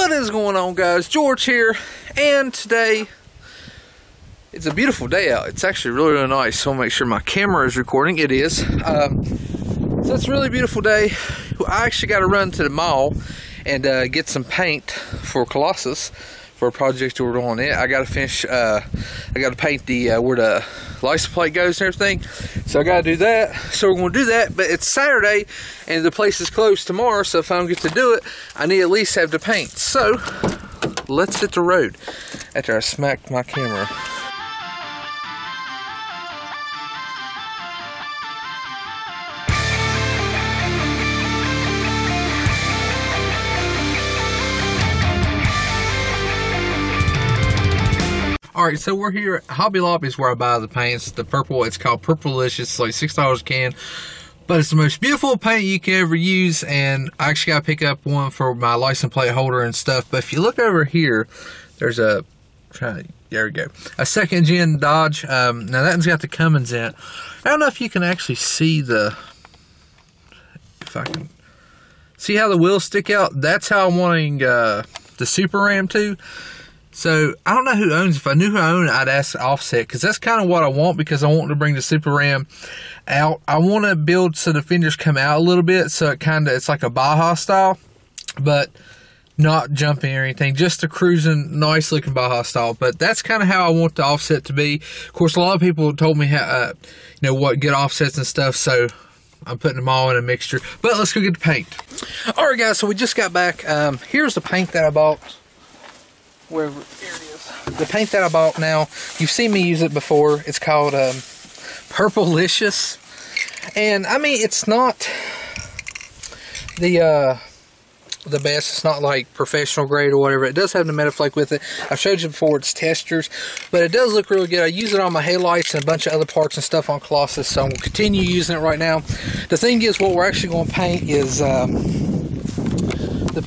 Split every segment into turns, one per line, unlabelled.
What is going on, guys? George here, and today it's a beautiful day out. It's actually really, really nice, so I'll make sure my camera is recording. It is. So it's a really beautiful day. I actually got to run to the mall and get some paint for Colossus for a project we're doing it. I got to finish, I got to paint the where the license plate goes and everything. So I got to do that. So we're going to do that, but it's Saturday and the place is closed tomorrow, so if I don't get to do it, I need to at least have the paint. So let's hit the road after I smacked my camera. Alright, so we're here at Hobby Lobby is where I buy the paints. The purple, it's called Purplelicious. It's like $6 a can. But it's the most beautiful paint you can ever use. And I actually got to pick up one for my license plate holder and stuff. But if you look over here, there's a, there we go, a second gen Dodge. Now that one's got the Cummins in it. I don't know if you can actually see the, if I can, see how the wheels stick out? That's how I'm wanting the Super Ram to. So, I don't know who owns it. If I knew who owned it, I'd ask Offset, because that's kind of what I want, because I want to bring the Super Ram out. I want to build so the fenders come out a little bit, so it's like a Baja style, but not jumping or anything, just a cruising, nice looking Baja style. But that's kind of how I want the Offset to be. Of course, a lot of people told me how, you know, what good offsets and stuff, so I'm putting them all in a mixture. But let's go get the paint. Alright guys, so we just got back. Here's the paint that I bought. Wherever, there it is. The paint that I bought now, you've seen me use it before. It's called Purplelicious. And I mean, it's not the best. It's not like professional grade or whatever. It does have the Metaflake with it. I've showed you before, it's testers, but it does look really good. I use it on my headlights and a bunch of other parts and stuff on Colossus, so I'm going to continue using it right now. The thing is, what we're actually going to paint is the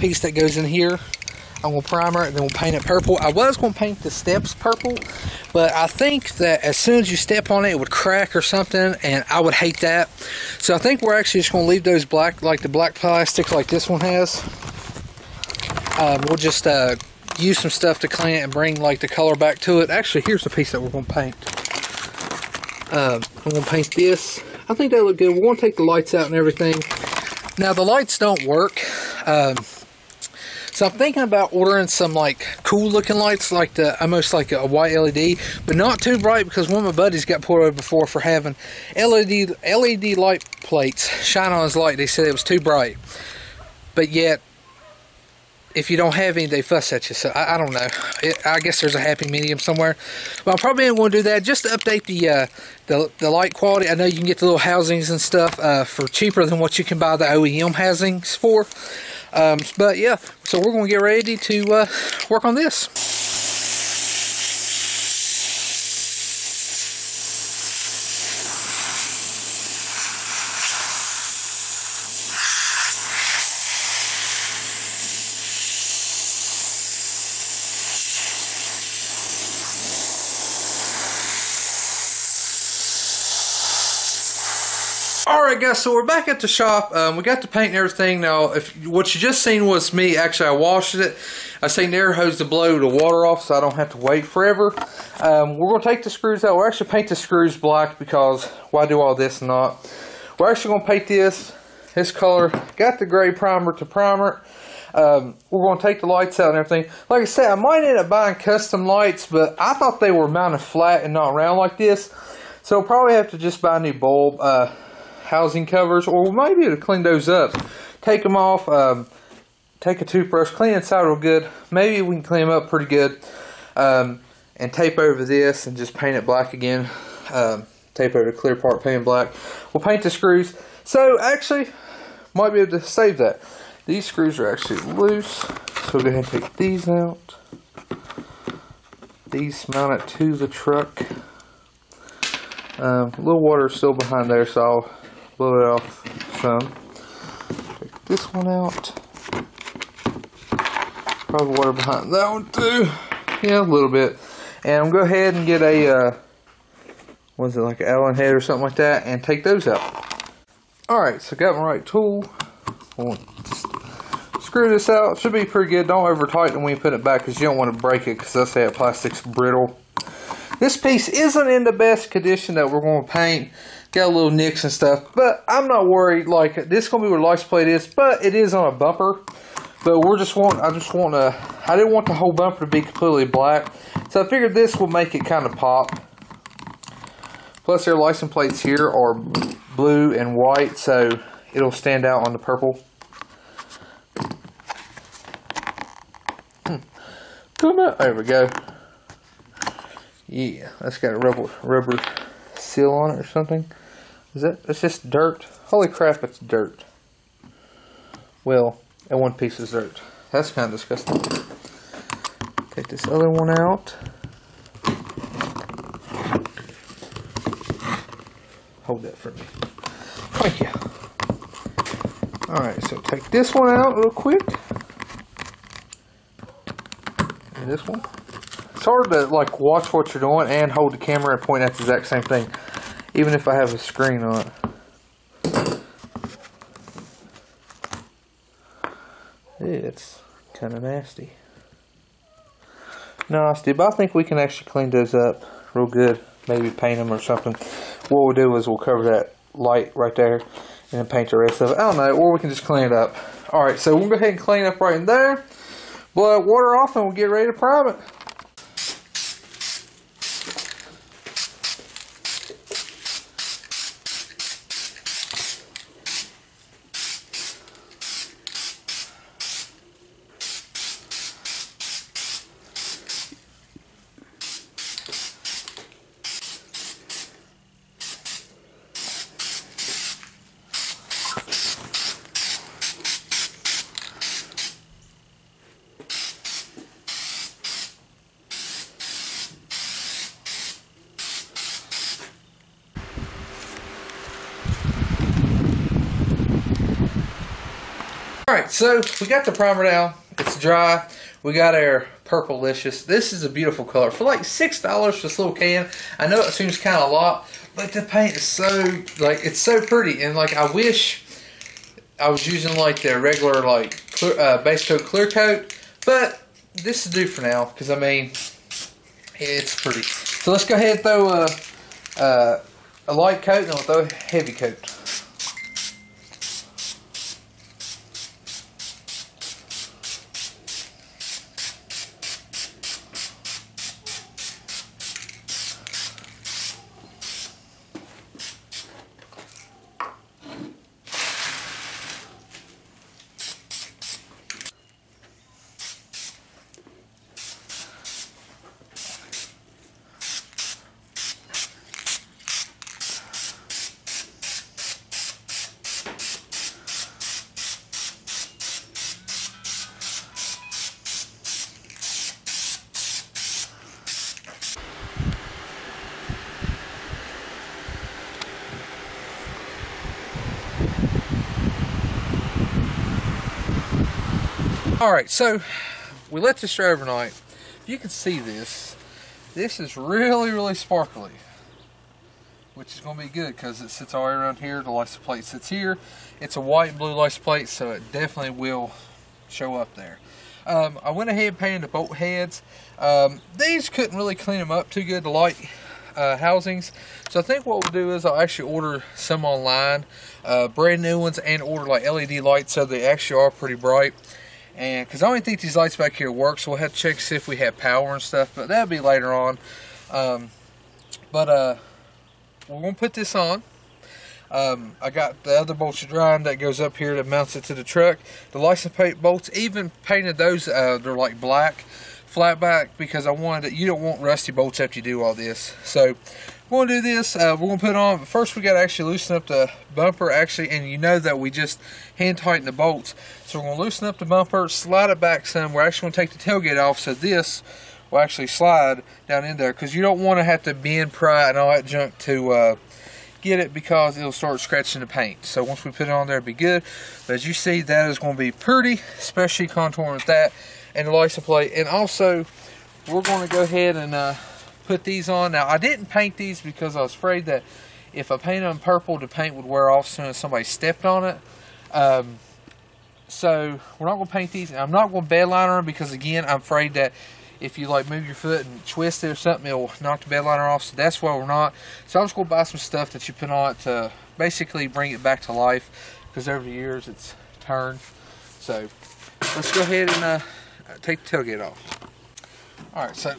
piece that goes in here. I'm going to primer it, then we'll paint it purple. I was going to paint the steps purple, but I think that as soon as you step on it, it would crack or something, and I would hate that. So I think we're actually just going to leave those black, like the black plastic like this one has. We'll just use some stuff to clean it and bring like the color back to it. Actually, here's the piece that we're going to paint. I'm going to paint this. I think that look good. We're going to take the lights out and everything. Now, the lights don't work. So I'm thinking about ordering some like cool looking lights, like the almost like a white LED, but not too bright, because one of my buddies got pulled over before for having LED light plates shine on his light. They said it was too bright, but yet if you don't have any, they fuss at you. So I don't know. I guess there's a happy medium somewhere. But I'm probably going to do that just to update the light quality. I know you can get the little housings and stuff for cheaper than what you can buy the OEM housings for. But yeah, so we're going to get ready to work on this. Alright guys, so we're back at the shop. We got the paint and everything. Now, what you just seen was me, actually I washed it. I seen the air hose to blow the water off so I don't have to wait forever. We're going to take the screws out. We're actually paint the screws black, because why do all this and not? We're actually going to paint this color. Got the gray primer to primer it. We're going to take the lights out and everything. Like I said, I might end up buying custom lights, but I thought they were mounted flat and not round like this. So I'll probably have to just buy a new bulb. Housing covers, or we might be able to clean those up, take them off, take a toothbrush, clean inside real good. Maybe we can clean them up pretty good, and tape over this and just paint it black again. Tape over the clear part, paint it black. We'll paint the screws. So actually, might be able to save that. These screws are actually loose, so we'll go ahead and take these out. These mount it to the truck. A little water is still behind there, so I'll blow it off some. Take this one out. Probably water behind that one too. Yeah, a little bit. And I'm going to go ahead and get a, what is it, like an Allen head or something like that, and take those out. Alright, so I got my right tool. I'll screw this out. Should be pretty good. Don't over tighten when you put it back because you don't want to break it because that's how plastic's brittle. This piece isn't in the best condition that we're going to paint. Got little nicks and stuff, but I'm not worried. Like, this is going to be where the license plate is, but it is on a bumper. But I didn't want the whole bumper to be completely black. So I figured this will make it kind of pop. Plus their license plates here are blue and white, so it'll stand out on the purple. Come on, there we go. Yeah, that's got a rubber seal on it or something. It's just dirt? Holy crap, it's dirt. Well, and one piece is dirt. That's kind of disgusting. Take this other one out. Hold that for me. Thank you. Alright, so take this one out real quick. And this one. It's hard to like watch what you're doing and hold the camera and point at the exact same thing, even if I have a screen on it. It's kind of nasty. Nasty, but I think we can actually clean those up real good. Maybe paint them or something. What we'll do is we'll cover that light right there and then paint the rest of it. I don't know, or we can just clean it up. Alright, so we'll go ahead and clean up right in there. Blow that water off and we'll get ready to prime it. Alright, so we got the primer down. It's dry. We got our Purplicious. This is a beautiful color. For like $6 for this little can. I know it seems kind of a lot, but the paint is so, like, it's so pretty. And like, I wish I was using like the regular like base coat clear coat, but this is due for now because I mean, it's pretty. So let's go ahead and throw a light coat and then we'll throw a heavy coat. Alright, so we let this dry overnight. If you can see this, this is really, really sparkly, which is going to be good because it sits all the way around here. The license plate sits here. It's a white and blue license plate, so it definitely will show up there. I went ahead and painted the bolt heads. These couldn't really clean them up too good, the light housings. So I think what we'll do is I'll actually order some online, brand new ones, and order like LED lights so they actually are pretty bright. And because I don't think these lights back here work, so we'll have to check to see if we have power and stuff, but that'll be later on. We're going to put this on. I got the other bolts drying that goes up here that mounts it to the truck. The license plate bolts, even painted those, they're like black, flat back, because I wanted it. You don't want rusty bolts after you do all this. So we're going to do this. We're going to put it on. First, we got to actually loosen up the bumper, actually, and you know that we just hand tighten the bolts. So we're going to loosen up the bumper, slide it back some. We're actually going to take the tailgate off, so this will actually slide down in there, because you don't want to have to bend, pry, and all that junk to get it, because it'll start scratching the paint. So once we put it on there, it'll be good. But as you see, that is going to be pretty, especially contouring with that and the license plate. And also, we're going to go ahead and put these on. Now, I didn't paint these because I was afraid that if I painted them purple, the paint would wear off as soon as somebody stepped on it. So we're not going to paint these. And I'm not going to bed liner them because, again, I'm afraid that if you like move your foot and twist it or something, it'll knock the bed liner off. So that's why we're not. So I'm just going to buy some stuff that you put on it to basically bring it back to life, because over the years it's turned. So let's go ahead and take the tailgate off. Alright, so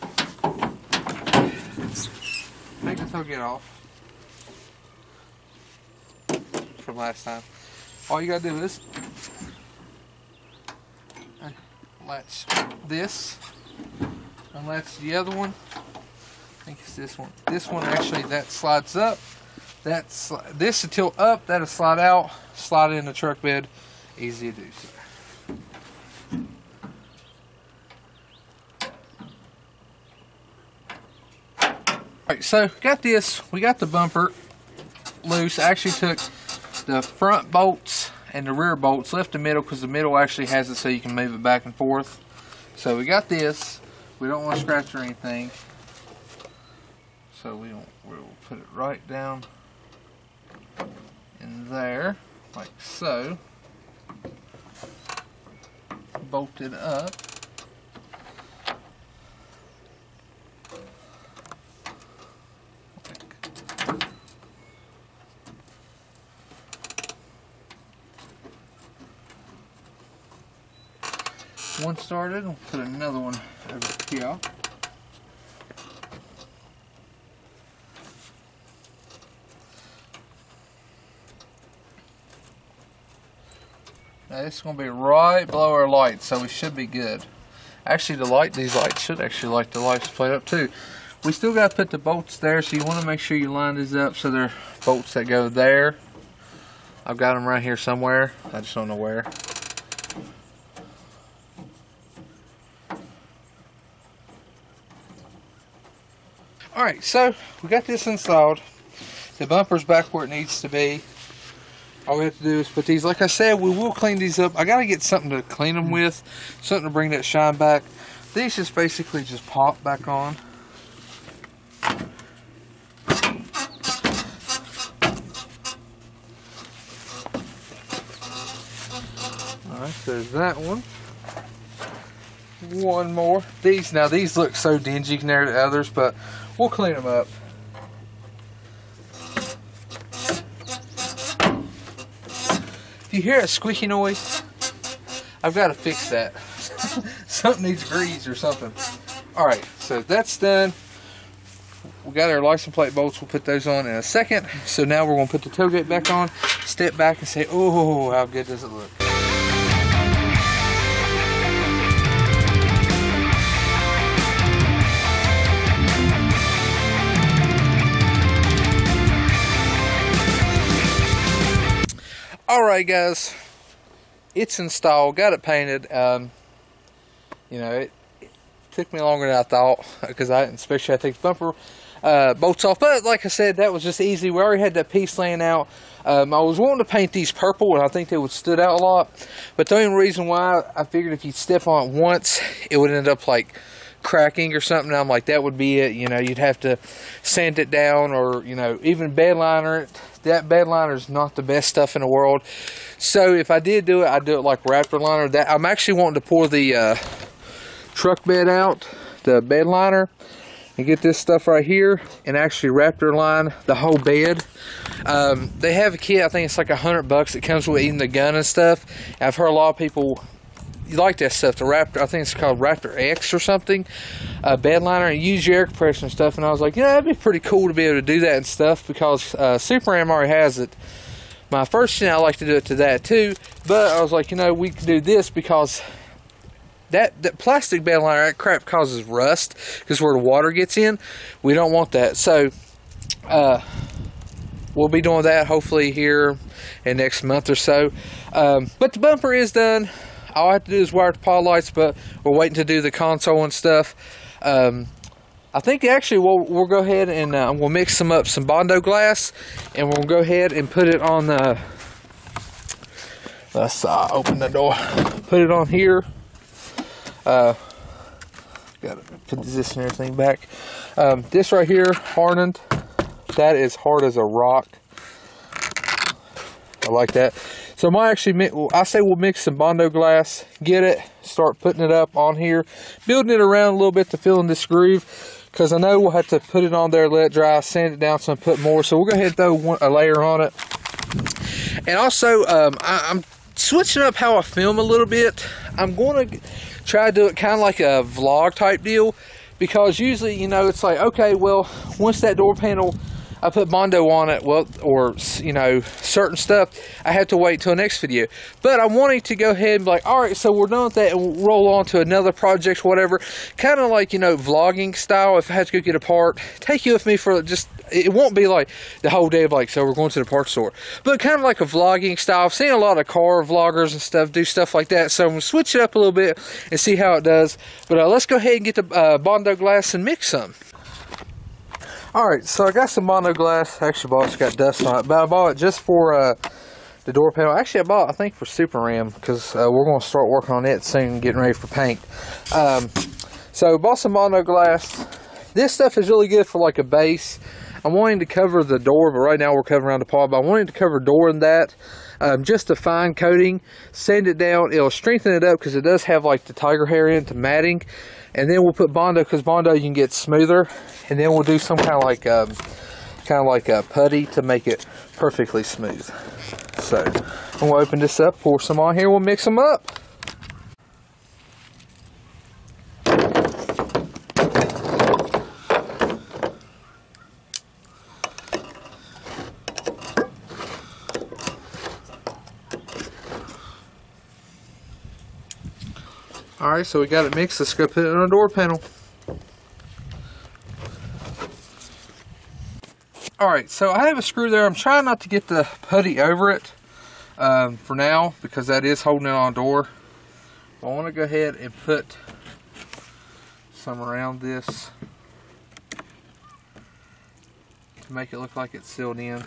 take the tailgate off from last time. All you gotta do is latch this, unlatch the other one. I think it's this one. This one actually, that slides up. This will tilt up, that'll slide out, slide in the truck bed. Easy to do so. Alright, so got this. We got the bumper loose. I actually took the front bolts and the rear bolts, left the middle because the middle actually has it so you can move it back and forth. So we got this. We don't want to scratch or anything. So we'll put it right down in there, like so. Bolt it up. One started, we'll put another one over here. Now this is going to be right below our lights, so we should be good. Actually, these lights should actually light the lights plate up too. We still got to put the bolts there, so you want to make sure you line these up so they're bolts that go there. I've got them right here somewhere. I just don't know where. Alright, so we got this installed. The bumper's back where it needs to be. All we have to do is put these, like I said, we will clean these up. I got to get something to clean them with, something to bring that shine back. These just basically just pop back on. Alright, so there's that one. One more. These look so dingy compared to others, but we'll clean them up. If you hear a squeaky noise, I've got to fix that. Something needs grease or something. Alright, so that's done. We got our license plate bolts. We'll put those on in a second. So now we're going to put the tailgate back on, step back and say, oh, how good does it look? Alright guys, it's installed, got it painted. You know, it took me longer than I thought, because especially I take the bumper bolts off, but like I said, that was just easy. We already had that piece laying out. I was wanting to paint these purple, and I think they would stood out a lot, but the only reason why, I figured if you step on it once, it would end up like cracking or something. I'm like, that would be it. You know, you'd have to sand it down, or, you know, even bed liner it. That bed liner is not the best stuff in the world. So if I did do it, I'd do it like Raptor liner. That I'm actually wanting to pour the truck bed out, the bed liner, and get this stuff right here and actually Raptor line the whole bed. They have a kit, I think it's like $100. It comes with even the gun and stuff. I've heard a lot of people like that stuff, the Raptor, I think it's called Raptor X or something, bed liner, and use your air compressor and stuff. And I was like, you know, that'd be pretty cool to be able to do that and stuff, because Super Ram already has it. My first thing, I like to do it to that too, but I was like, you know, we could do this because that plastic bed liner, that crap causes rust, because where the water gets in, we don't want that. So we'll be doing that hopefully here in next month or so. But the bumper is done. All I have to do is wire the pod lights, but we're waiting to do the console and stuff. I think actually we'll go ahead and we'll mix some bondo glass, and we'll go ahead and put it on the. Let's open the door. Put it on here. Got to put this and everything back. This right here, hardened. That is hard as a rock. I like that. So I say we'll mix some bondo glass, get it, start putting it up on here, building it around a little bit to fill in this groove, because I know we'll have to put it on there, let it dry, sand it down some, put more. So we'll go ahead and throw a layer on it. And also, I'm switching up how I film a little bit. I'm going to try to do it kind of like a vlog type deal, because usually, you know, it's like, okay, well, once that door panel, I put bondo on it, well, or, you know, certain stuff, I have to wait till the next video. But I'm wanting to go ahead and be like, all right, so we're done with that, and we'll roll on to another project, whatever. Kind of like, you know, vlogging style. If I have to go get a part, take you with me for just, it won't be like the whole day of like, so we're going to the parts store. But kind of like a vlogging style. I've seen a lot of car vloggers and stuff do stuff like that. So I'm going to switch it up a little bit and see how it does. But let's go ahead and get the bondo glass and mix some. Alright, so I got some bondo glass. Actually, it's got dust on it, but I bought it just for the door panel. Actually, I think for Super Ram, because we're going to start working on it soon, getting ready for paint. So bought some bondo glass. This stuff is really good for like a base. I'm wanting to cover the door, but right now we're covering around the pod. But I'm wanting to cover door in that, just a fine coating, sand it down. It'll strengthen it up because it does have like the tiger hair in to matting. And then we'll put bondo, because bondo you can get smoother. And then we'll do some kind of like a putty to make it perfectly smooth. So I'm gonna open this up, pour some on here, we'll mix them up. Alright, so we got it mixed. Let's go put it on our door panel. Alright, so I have a screw there. I'm trying not to get the putty over it for now, because that is holding it on the door. I want to go ahead and put some around this to make it look like it's sealed in.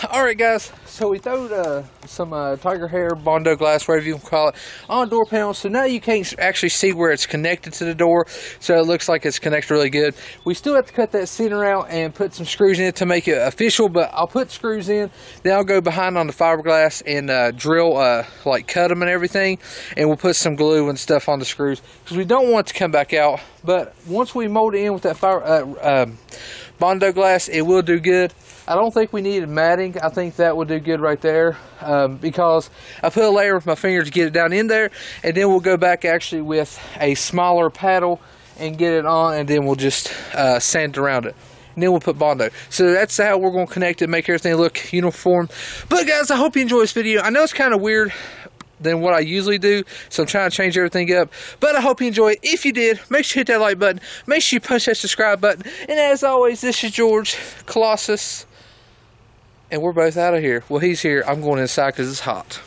Alright guys, so we throwed some tiger hair, bondo glass, whatever you can call it, on the door panel. So now you can't actually see where it's connected to the door, so it looks like it's connected really good. We still have to cut that center out and put some screws in it to make it official, but I'll put screws in, then I'll go behind on the fiberglass and drill, like cut them and everything, and we'll put some glue and stuff on the screws, because we don't want it to come back out. But once we mold it in with that bondo glass, it will do good. I don't think we needed matting. I think that would do good right there, because I put a layer with my fingers to get it down in there, and then we'll go back actually with a smaller paddle and get it on, and then we'll just sand around it. And then we'll put bondo. So that's how we're going to connect it, make everything look uniform. But guys, I hope you enjoy this video. I know it's kind of weird than what I usually do, so I'm trying to change everything up, but I hope you enjoy it. If you did, make sure you hit that like button, make sure you punch that subscribe button, and as always, this is George, Colossus, and we're both out of here. Well, he's here, I'm going inside because it's hot.